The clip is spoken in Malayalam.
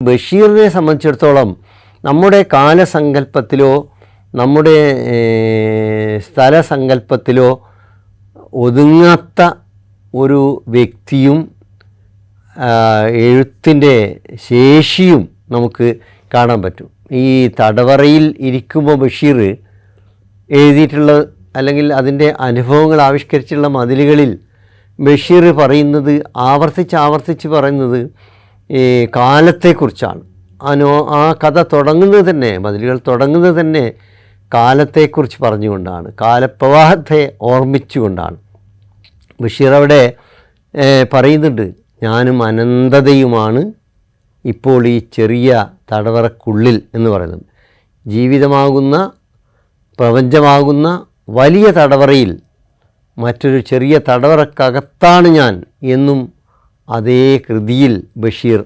ബഷീറിനെ സംബന്ധിച്ചിടത്തോളം നമ്മുടെ കാലസങ്കല്പത്തിലോ നമ്മുടെ സ്ഥലസങ്കല്പത്തിലോ ഒതുങ്ങാത്ത ഒരു വ്യക്തിയും എഴുത്തിൻ്റെ ശേഷിയും നമുക്ക് കാണാൻ പറ്റും. ഈ തടവറയിൽ ഇരിക്കുമ്പോൾ ബഷീർ എഴുതിയിട്ടുള്ള അല്ലെങ്കിൽ അതിൻ്റെ അനുഭവങ്ങൾ ആവിഷ്കരിച്ചിട്ടുള്ള മതിലുകളിൽ ബഷീർ പറയുന്നത് ആവർത്തിച്ച് പറയുന്നത് ഈ കാലത്തെക്കുറിച്ചാണ്. ആ കഥ തുടങ്ങുന്നത് തന്നെ, മതിലുകൾ തുടങ്ങുന്നത് തന്നെ കാലത്തെക്കുറിച്ച് പറഞ്ഞുകൊണ്ടാണ്, കാലപ്രവാഹത്തെ ഓർമ്മിച്ചുകൊണ്ടാണ്. ബഷീർ അവിടെ പറയുന്നുണ്ട്, ഞാനും അനന്തതയുമാണ് ഇപ്പോൾ ഈ ചെറിയ തടവറക്കുള്ളിൽ എന്ന് പറയുന്നത്. ജീവിതമാകുന്ന പ്രപഞ്ചമാകുന്ന വലിയ തടവറയിൽ മറ്റൊരു ചെറിയ തടവറക്കകത്താണ് ഞാൻ എന്നും അതേ കൃതിയിൽ ബഷീർ